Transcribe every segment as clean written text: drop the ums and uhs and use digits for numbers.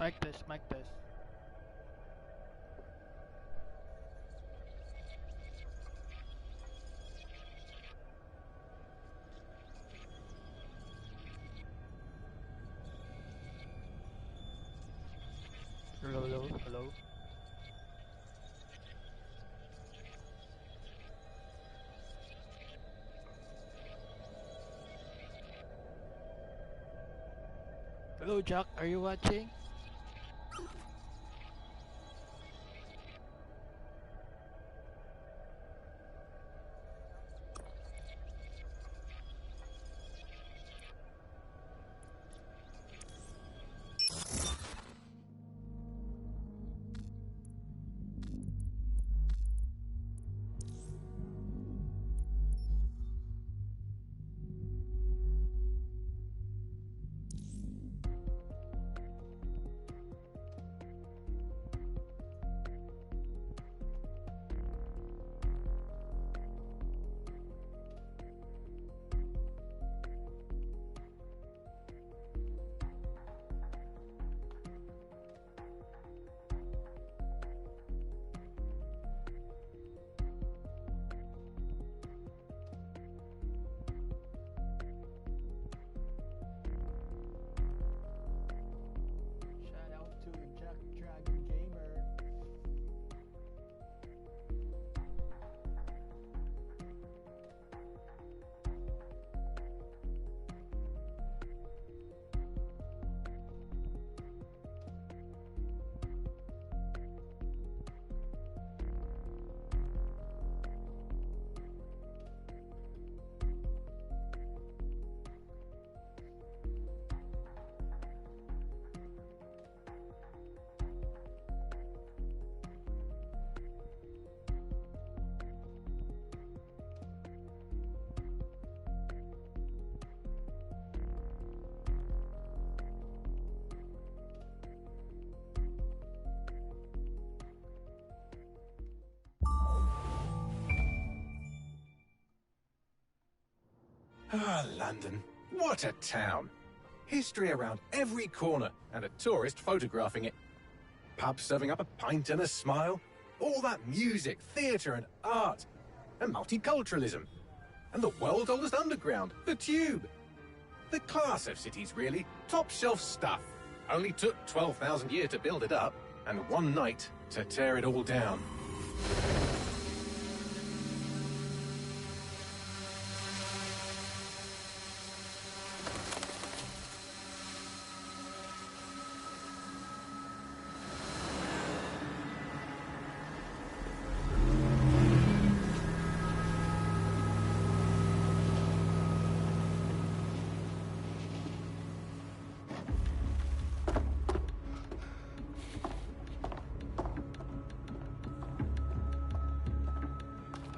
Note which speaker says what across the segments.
Speaker 1: Mic test, mic test. Hello, hello, hello. Hello, Jack. Are you watching? Shout out to Jack Dragon Gamer.
Speaker 2: Ah, London. What a town. History around every corner and a tourist photographing it. Pubs serving up a pint and a smile. All that music, theatre and art. And multiculturalism. And the world's oldest underground, the Tube. The class of cities, really. Top shelf stuff. Only took 12,000 years to build it up and one night to tear it all down.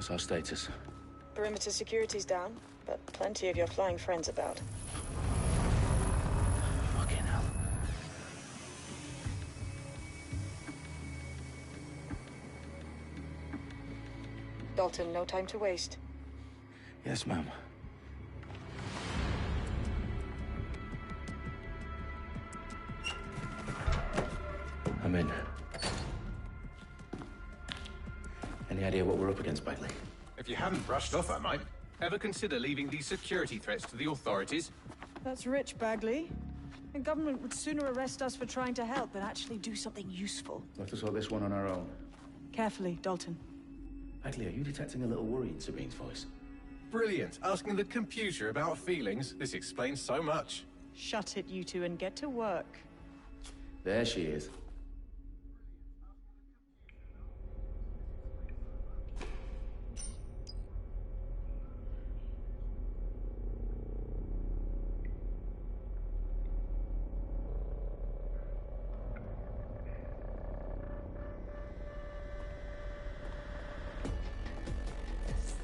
Speaker 3: What's our status?
Speaker 4: Perimeter security's down, but plenty of your flying friends about.
Speaker 3: Fucking hell.
Speaker 4: Dalton, no time to waste.
Speaker 3: Yes, ma'am. I'm in. Any idea what we're up against, Bagley?
Speaker 2: If you haven't brushed off, I might. Ever consider leaving these security threats to the authorities?
Speaker 4: That's rich, Bagley. The government would sooner arrest us for trying to help than actually do something useful.
Speaker 3: We'll have to sort this one on our own.
Speaker 4: Carefully, Dalton.
Speaker 3: Bagley, are you detecting a little worry in Sabine's voice?
Speaker 2: Brilliant. Asking the computer about feelings. This explains so much.
Speaker 4: Shut it, you two, and get to work.
Speaker 3: There she is.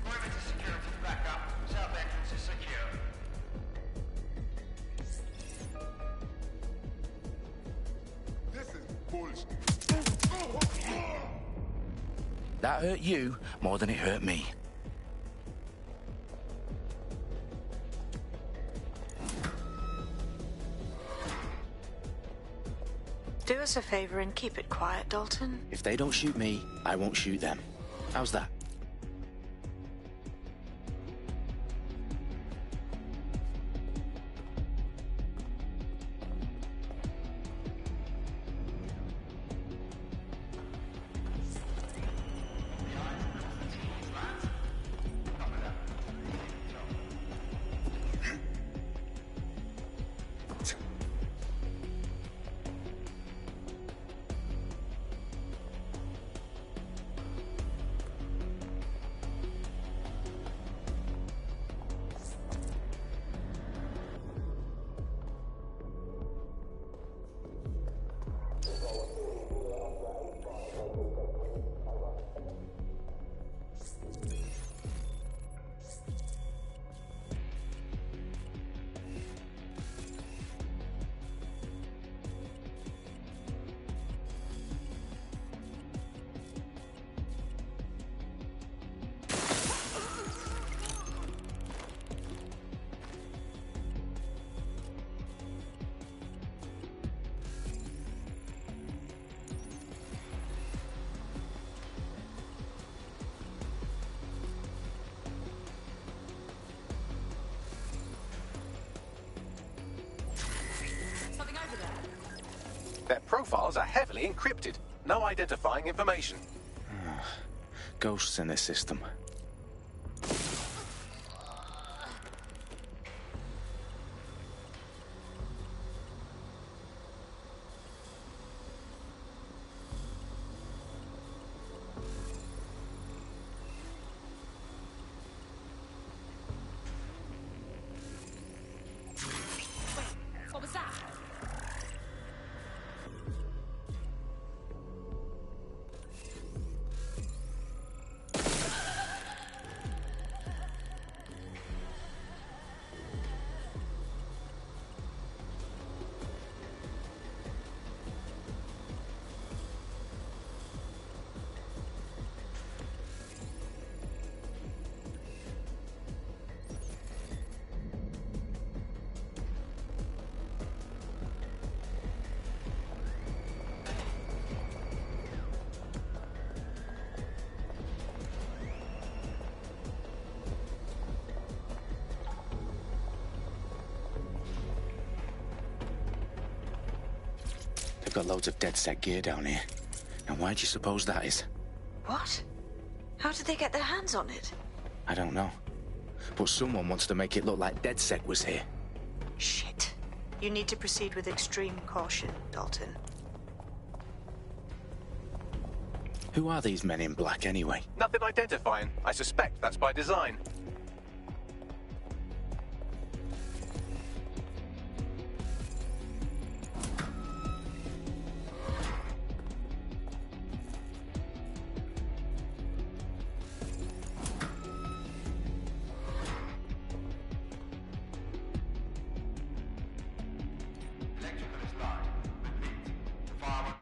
Speaker 5: Perimeter security back up. South entrance is secure.
Speaker 6: This is bullshit.
Speaker 3: That hurt you more than it hurt me.
Speaker 7: Do us a favor and keep it quiet, Dalton.
Speaker 3: If they don't shoot me, I won't shoot them. How's that?
Speaker 2: Their profiles are heavily encrypted. No identifying information.
Speaker 3: Ghosts in this system.
Speaker 7: What was that?
Speaker 3: They've got loads of DedSec gear down here. Now why do you suppose that is?
Speaker 7: What? How did they get their hands on it?
Speaker 3: I don't know. But someone wants to make it look like DedSec was here.
Speaker 7: Shit. You need to proceed with extreme caution, Dalton.
Speaker 3: Who are these men in black anyway?
Speaker 2: Nothing identifying. I suspect that's by design.
Speaker 5: Electrical is live. Repeat. Fire.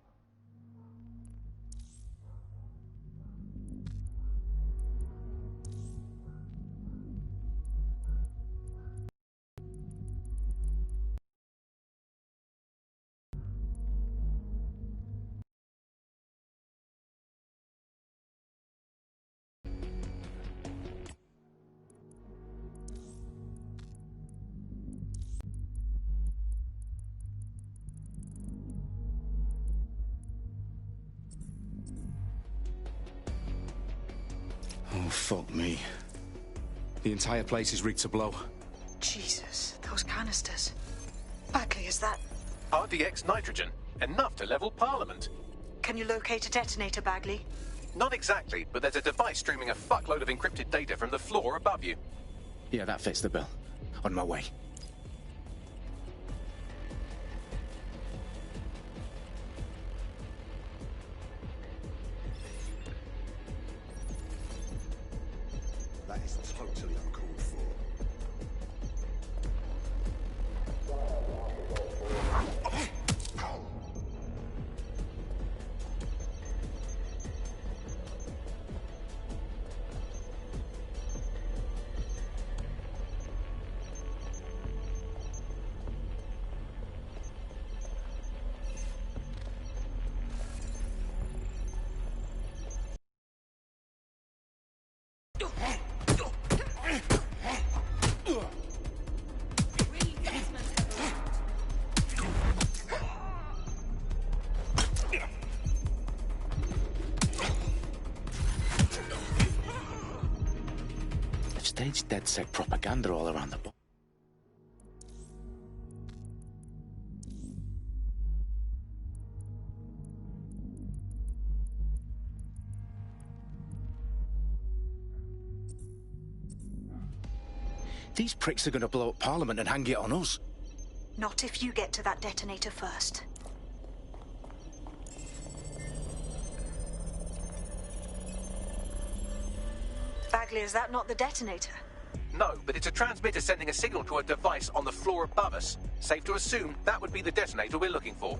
Speaker 3: Oh, fuck me. The entire place is rigged to blow.
Speaker 7: Jesus, those canisters. Bagley, is that...
Speaker 2: RDX nitrogen. Enough to level Parliament.
Speaker 7: Can you locate a detonator, Bagley?
Speaker 2: Not exactly, but there's a device streaming a fuckload of encrypted data from the floor above you.
Speaker 3: Yeah, that fits the bill. On my way.
Speaker 6: That is totally uncalled for.
Speaker 3: Stage DedSec propaganda all around the book. These pricks are going to blow up Parliament and hang it on us.
Speaker 7: Not if you get to that detonator first. Bagley, is that not the detonator?
Speaker 2: No, but it's a transmitter sending a signal to a device on the floor above us. Safe to assume that would be the detonator we're looking for.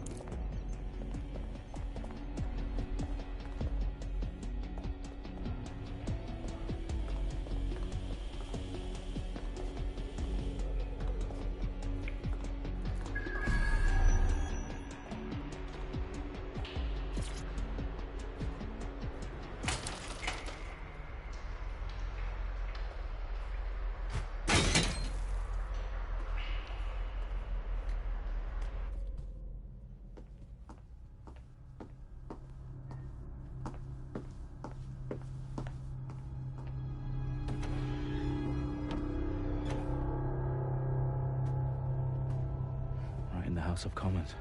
Speaker 3: In the House of Commons.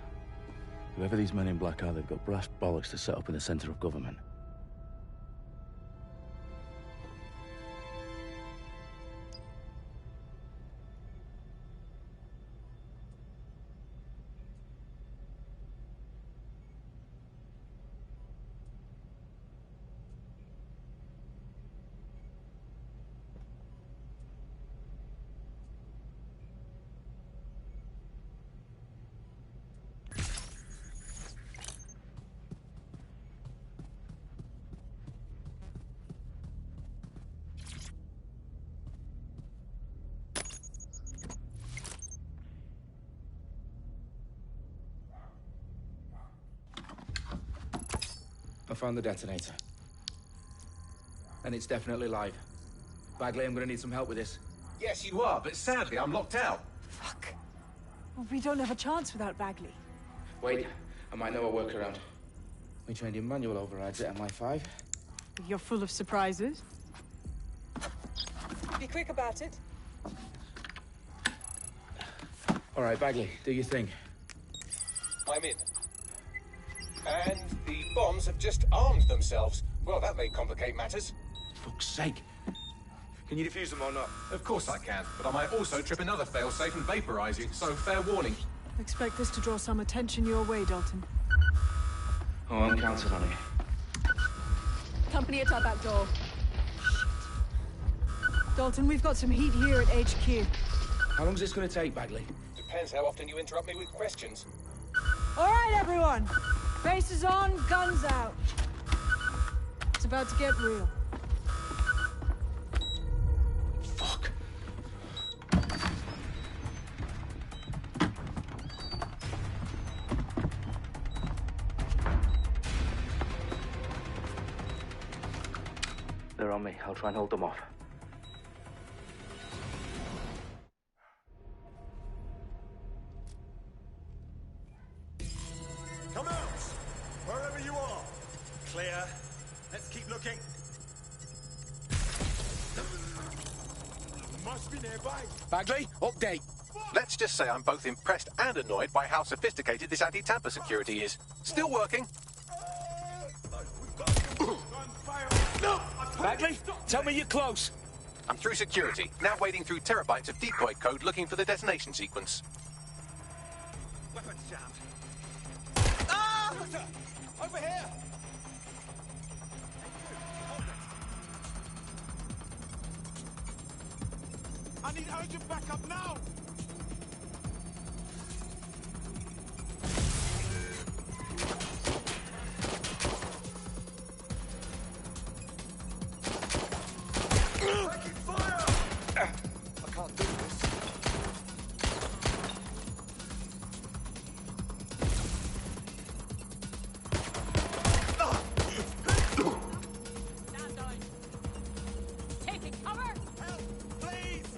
Speaker 3: Whoever these men in black are, they've got brass bollocks to set up in the centre of government.
Speaker 8: I found the detonator. And it's definitely live. Bagley, I'm gonna need some help with this.
Speaker 2: Yes, you are, but sadly I'm locked out.
Speaker 4: Fuck. Well, we don't have a chance without Bagley.
Speaker 8: Wait, I might know a workaround. We trained in manual overrides at MI5.
Speaker 4: You're full of surprises. Be quick about it.
Speaker 8: All right, Bagley, do your thing.
Speaker 2: I'm in. And the bombs have just armed themselves. Well, that may complicate matters.
Speaker 8: Fuck's sake. Can you defuse them or not?
Speaker 2: Of course I can, but I might also trip another failsafe and vaporize you, so fair warning.
Speaker 4: Expect this to draw some attention your way, Dalton.
Speaker 8: Oh, I'm counting on it.
Speaker 4: Company at our back door. Dalton, we've got some heat here at HQ.
Speaker 8: How long's this gonna take, Bagley?
Speaker 2: Depends how often you interrupt me with questions.
Speaker 4: All right, everyone. Faces on, guns out. It's about to get real.
Speaker 3: Fuck.
Speaker 8: They're on me. I'll try and hold them off.
Speaker 6: Come out! Wherever you are. Clear. Let's keep looking. Must be nearby.
Speaker 3: Bagley, update.
Speaker 2: Let's just say I'm both impressed and annoyed by how sophisticated this anti-tamper security is. Still working.
Speaker 3: Bagley, tell me you're close.
Speaker 2: I'm through security, now wading through terabytes of decoy code looking for the detonation sequence.
Speaker 6: Weapons jammed. Ah! Over here! I need urgent backup now! Breaking fire! I can't do this.
Speaker 9: Stand down. Taking cover.
Speaker 6: Help, please!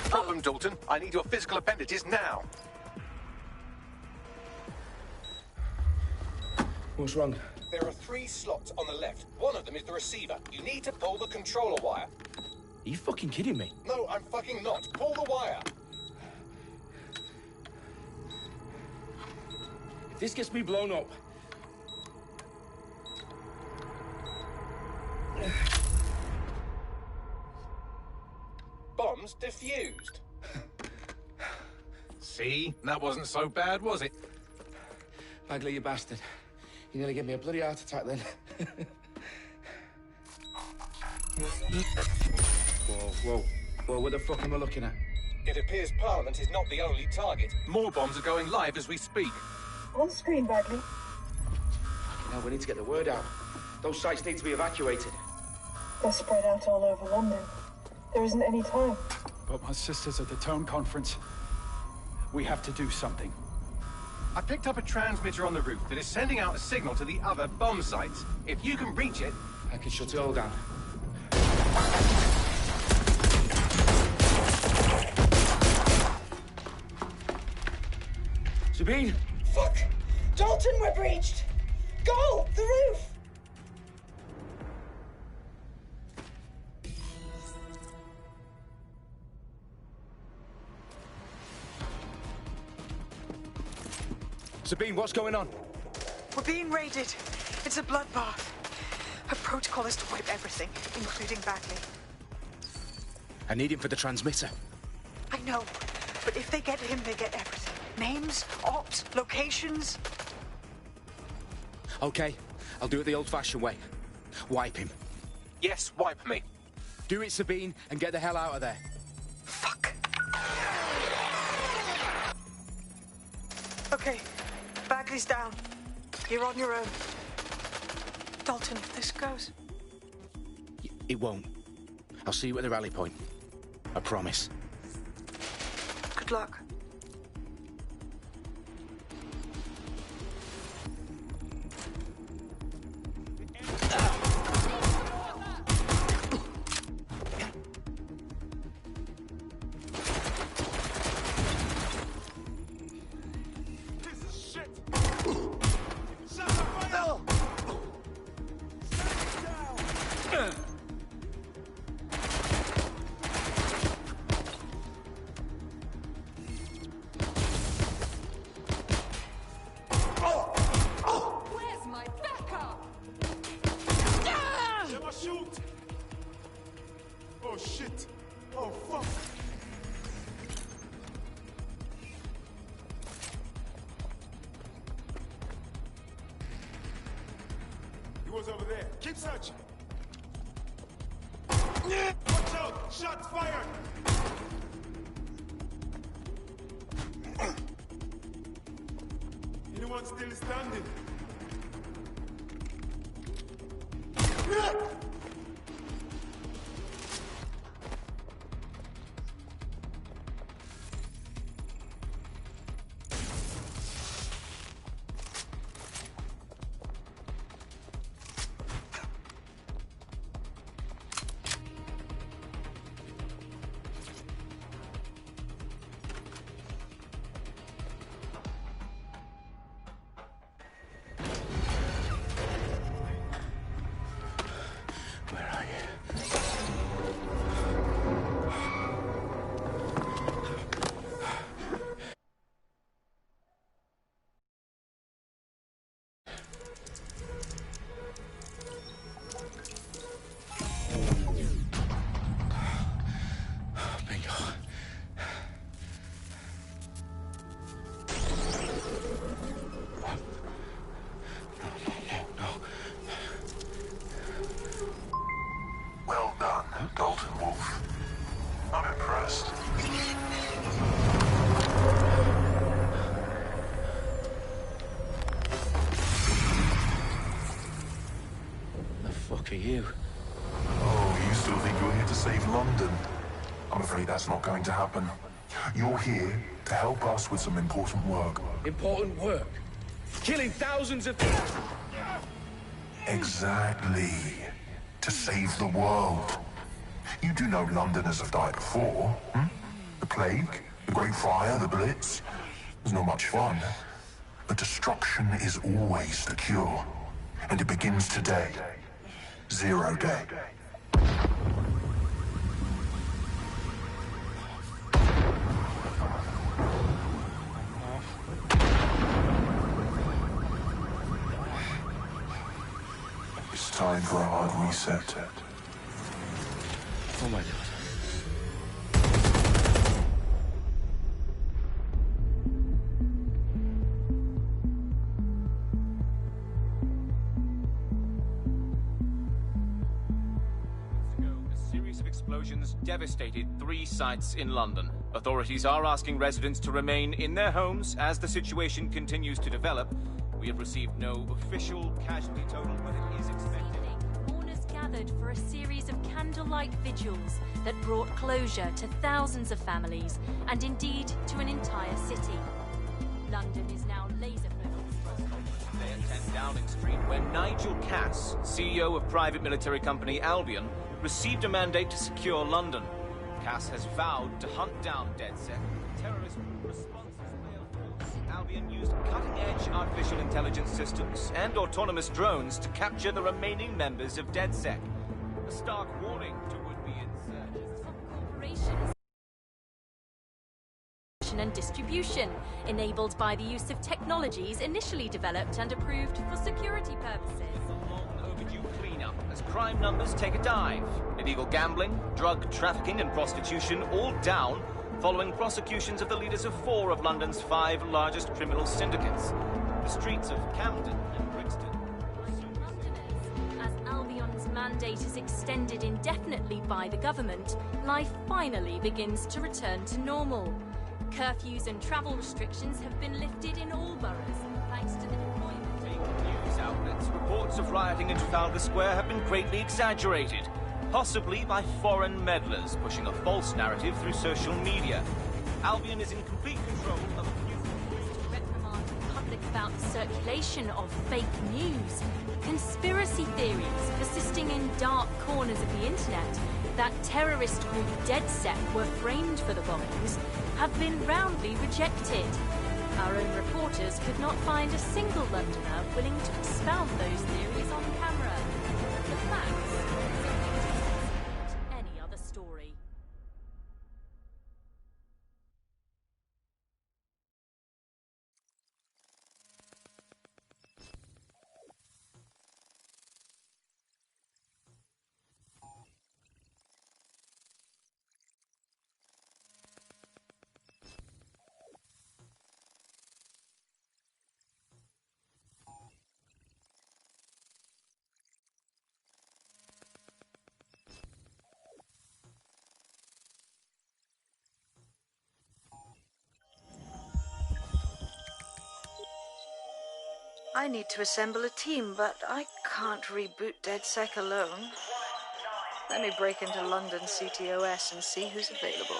Speaker 2: Problem, Dalton. I need your physical appendages now.
Speaker 8: What's wrong?
Speaker 2: There are 3 slots on the left. One of them is the receiver. You need to pull the controller wire.
Speaker 3: Are you fucking kidding me?
Speaker 2: No, I'm fucking not. Pull the wire.
Speaker 8: If this gets me blown up...
Speaker 2: Bombs defused. See? That wasn't so bad, was it?
Speaker 8: Bagley, you bastard. You nearly gave me a bloody heart attack then. Whoa, what the fuck am I looking at?
Speaker 2: It appears Parliament is not the only target. More bombs are going live as we speak.
Speaker 4: On screen, Bagley.
Speaker 8: Now we need to get the word out. Those sites need to be evacuated.
Speaker 4: They're spread out all over London. There isn't any time.
Speaker 9: But my sister's at the town conference. We have to do something.
Speaker 2: I picked up a transmitter on the roof that is sending out a signal to the other bomb sites. If you can reach it...
Speaker 8: I can shut it all down. Sabine!
Speaker 4: Fuck! Dalton, we're breached! Go! The roof!
Speaker 8: Sabine, what's going on?
Speaker 7: We're being raided. It's a bloodbath. Her protocol is to wipe everything, including Bagley.
Speaker 8: I need him for the transmitter.
Speaker 7: I know, but if they get him, they get everything. Names, ops, locations.
Speaker 8: Okay, I'll do it the old-fashioned way. Wipe him.
Speaker 2: Yes, wipe me.
Speaker 8: Do it, Sabine, and get the hell out of there.
Speaker 7: Fuck. Okay, Bagley's down. You're on your own. Dalton, if this goes...
Speaker 8: It won't. I'll see you at the rally point. I promise.
Speaker 7: Good luck.
Speaker 6: Oh shit! Oh fuck! He was over there. Keep searching. Watch out! Shots fired! Anyone still standing?
Speaker 3: For you.
Speaker 10: Oh, you still think you're here to save London? I'm afraid that's not going to happen. You're here to help us with some important work.
Speaker 8: Important work? Killing thousands of...
Speaker 10: Exactly. To save the world. You do know Londoners have died before, hmm? Plague, the Great Fire, the Blitz. There's not much fun. But destruction is always the cure. And it begins today. Zero Day. It's time for a hard reset.
Speaker 3: Oh my God.
Speaker 11: A series of explosions devastated 3 sites in London. Authorities are asking residents to remain in their homes as the situation continues to develop. We have received no official casualty total, but it is expected.
Speaker 12: Mourners gathered for a series of candlelight vigils that brought closure to thousands of families and indeed to an entire city. London is now laser-focused.
Speaker 11: Today at 10 Downing Street, where Nigel Cass, CEO of private military company Albion, received a mandate to secure London. Cass has vowed to hunt down DedSec. Terrorist responses failed. Albion used cutting-edge artificial intelligence systems and autonomous drones to capture the remaining members of DedSec. A stark warning to would-be insurgents.
Speaker 12: Corporations and distribution, enabled by the use of technologies initially developed and approved for security purposes.
Speaker 11: A long overdue cleanup as crime numbers take a dive. Illegal gambling, drug trafficking and prostitution all down following prosecutions of the leaders of 4 of London's 5 largest criminal syndicates. The streets of Camden and Brixton.
Speaker 12: As Albion's mandate is extended indefinitely by the government, life finally begins to return to normal. Curfews and travel restrictions have been lifted in all boroughs, thanks to the deployment.
Speaker 11: News outlets, reports of rioting in Trafalgar Square have been greatly exaggerated, possibly by foreign meddlers pushing a false narrative through social media. Albion is in complete control of
Speaker 12: reprimand the public about the circulation of fake news, conspiracy theories persisting in dark corners of the internet that terrorist group DedSec were framed for the bombings have been roundly rejected. Our own reporters could not find a single Londoner willing to expound those theories on camera. The facts simply any other story.
Speaker 7: I need to assemble a team, but I can't reboot DedSec alone. Let me break into London CTOS and see who's available.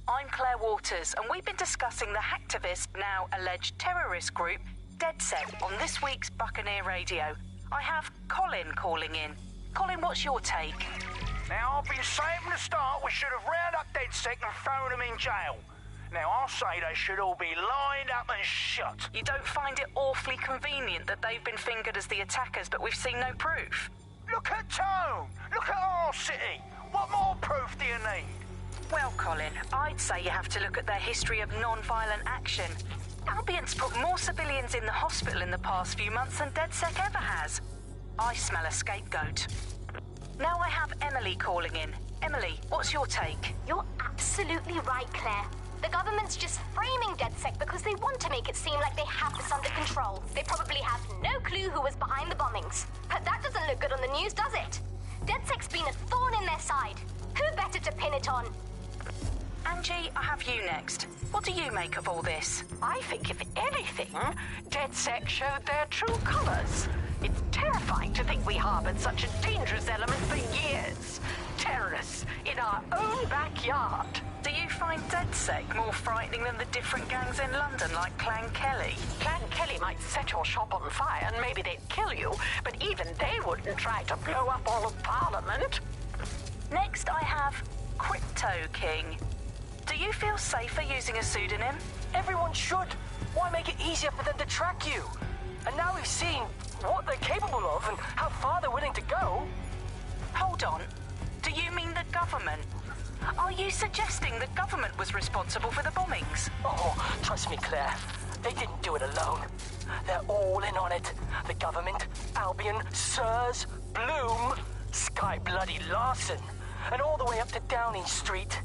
Speaker 13: I'm Claire Waters, and we've been discussing the hacktivist, now alleged terrorist group, DedSec, on this week's Buccaneer Radio. I have Colin calling in. Colin, what's your take?
Speaker 5: Now, I've been saying from the start we should have rounded up DedSec and thrown them in jail. Now, I'll say they should all be lined up and shot.
Speaker 13: You don't find it awfully convenient that they've been fingered as the attackers, but we've seen no proof?
Speaker 5: Look at Tone! Look at our city! What more proof do you need?
Speaker 13: Well, Colin, I'd say you have to look at their history of non-violent action. Albion's put more civilians in the hospital in the past few months than DedSec ever has. I smell a scapegoat. Now I have Emily calling in. Emily, what's your take?
Speaker 14: You're absolutely right, Claire. The government's just framing DedSec because they want to make it seem like they have this under control. They probably have no clue who was behind the bombings. But that doesn't look good on the news, does it? DedSec's been a thorn in their side. Who better to pin it on?
Speaker 13: Angie, I have you next. What do you make of all this?
Speaker 15: I think, if anything, DedSec showed their true colors. It's terrifying to think we harbored such a dangerous element for years. Terrorists in our own backyard.
Speaker 13: Do you find DedSec more frightening than the different gangs in London, like Clan Kelly?
Speaker 15: Clan Hell, he might set your shop on fire and maybe they'd kill you, but even they wouldn't try to blow up all of Parliament.
Speaker 13: Next, I have Crypto King. Do you feel safer using a pseudonym?
Speaker 16: Everyone should. Why make it easier for them to track you? And now we've seen what they're capable of and how far they're willing to go.
Speaker 13: Hold on. Do you mean the government? Are you suggesting the government was responsible for the bombings?
Speaker 16: Oh, trust me, Claire. They didn't do it alone. They're all in on it. The government, Albion, Sirs, Bloom, Sky Bloody Larson, and all the way up to Downing Street.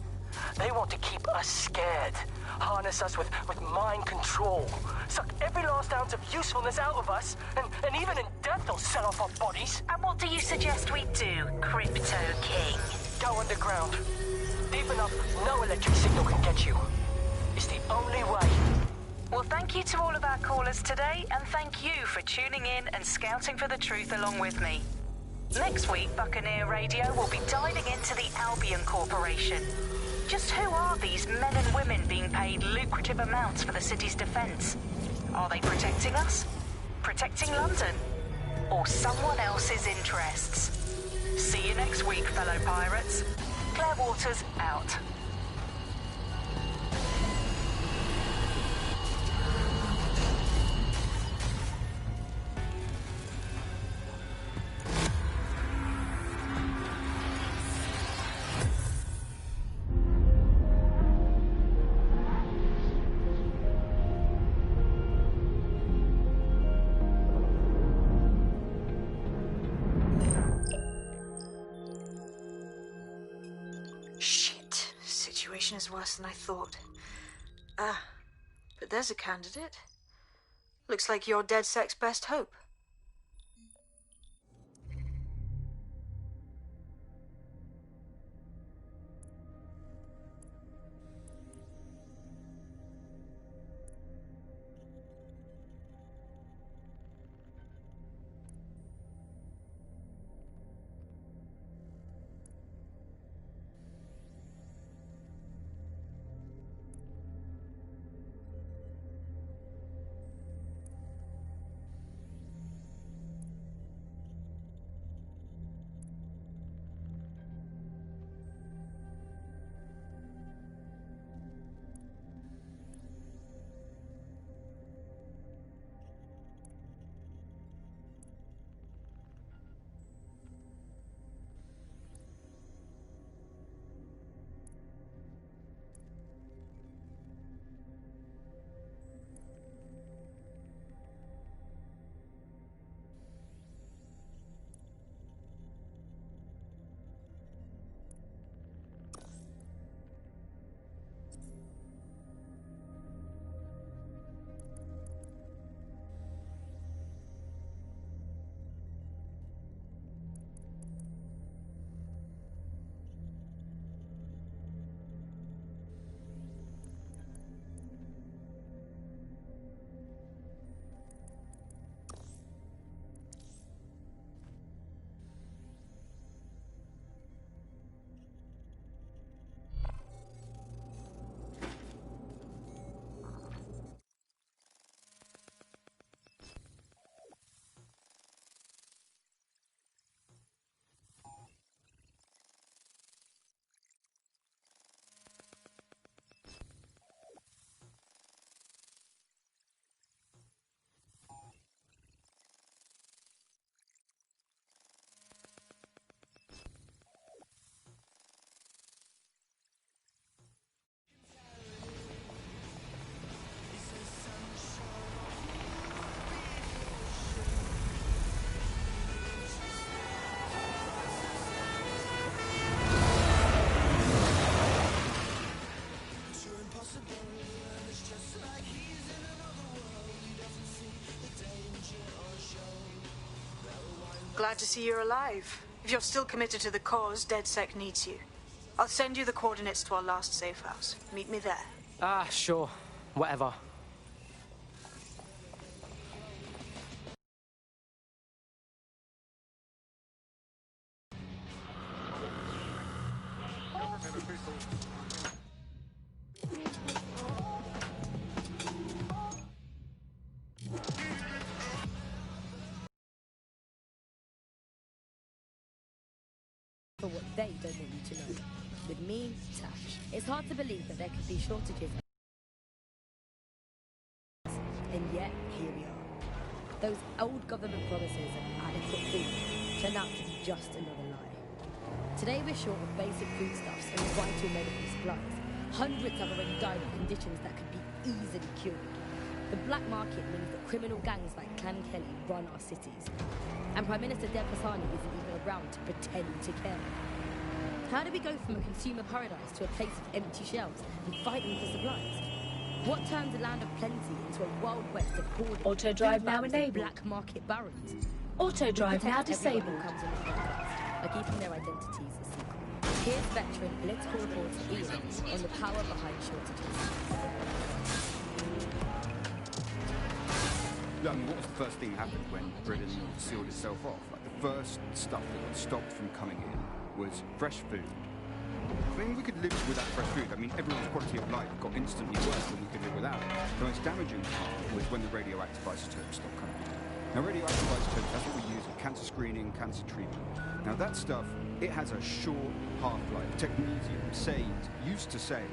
Speaker 16: They want to keep us scared, harness us with mind control, suck every last ounce of usefulness out of us, and even in death they'll sell off our bodies.
Speaker 13: And what do you suggest we do, Crypto King?
Speaker 16: Go underground. Deep enough, no electric signal can get you. It's the only way.
Speaker 13: Well, thank you to all of our callers today, and thank you for tuning in and scouting for the truth along with me. Next week, Buccaneer Radio will be diving into the Albion Corporation. Just who are these men and women being paid lucrative amounts for the city's defense? Are they protecting us? Protecting London? Or someone else's interests? See you next week, fellow pirates. Claire Waters, out.
Speaker 7: Is worse than I thought. But there's a candidate. Looks like you're DedSec's best hope. Glad to see you're alive. If you're still committed to the cause, DedSec needs you. I'll send you the coordinates to our last safe house. Meet me there.
Speaker 16: Sure. Whatever.
Speaker 17: for what they don't want you to know. With me, Tash. It's hard to believe that there could be shortages. And yet, here we are. Those old government promises of adequate food turned out to be just another lie. Today we're short of basic foodstuffs and vital medical supplies. Hundreds have already died of conditions that could be easily cured. The black market means that criminal gangs like Clan Kelly run our cities. And Prime Minister Dev Hassani isn't even around to pretend to care. How do we go from a consumer paradise to a place of empty shelves and fighting for supplies? What turns a land of plenty into a wild west of hoarding?
Speaker 18: Auto drive now enabled.
Speaker 17: Black market barons.
Speaker 18: Auto drive now disabled.
Speaker 17: Comes on the podcast by keeping their identities a secret. Here's veteran political reporter Ian on the power behind shortages.
Speaker 19: I mean, what was the first thing that happened when Britain sealed itself off? Like, the first stuff that got stopped from coming in was fresh food. I mean, we could live without fresh food. I mean, everyone's quality of life got instantly worse than we could live without. The most damaging part was when the radioactive isotopes stopped coming in. Now, radioactive isotopes, that's what we use in cancer screening, cancer treatment. Now, that stuff, it has a short half-life. Technetium used to save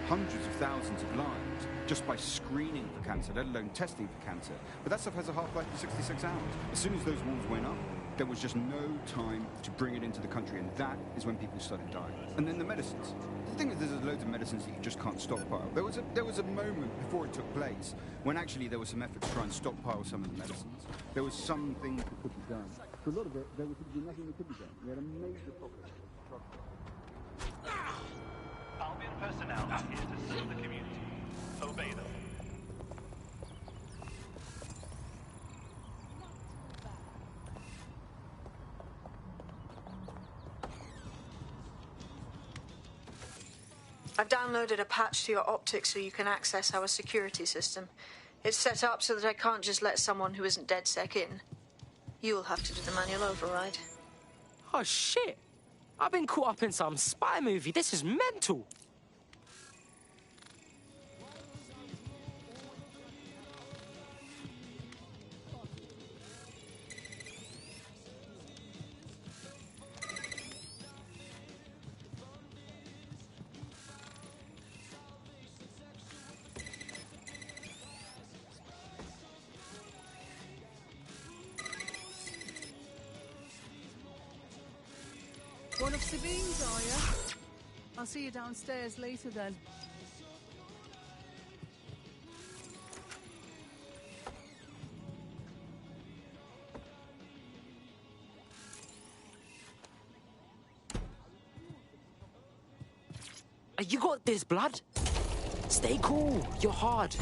Speaker 19: hundreds of thousands of lives just by screening for cancer, let alone testing for cancer. But that stuff has a half-life of 66 hours. As soon as those walls went up, there was just no time to bring it into the country, and that is when people started dying. And then the medicines. The thing is, there's loads of medicines that you just can't stockpile. There was a moment before it took place when actually there was some effort to try and stockpile some of the medicines. There was something that could be done. For a lot of it, there was nothing that could be done. We had a major problem.
Speaker 6: Albion personnel are here to serve the community. Obey them.
Speaker 7: I've downloaded a patch to your optics so you can access our security system. It's set up so that I can't just let someone who isn't DedSec in. You'll have to do the manual override.
Speaker 20: Oh, shit! I've been caught up in some spy movie. This is mental!
Speaker 4: One of Sabine's, are you? I'll see you downstairs later then.
Speaker 20: You got this, blood. Stay cool. You're hard.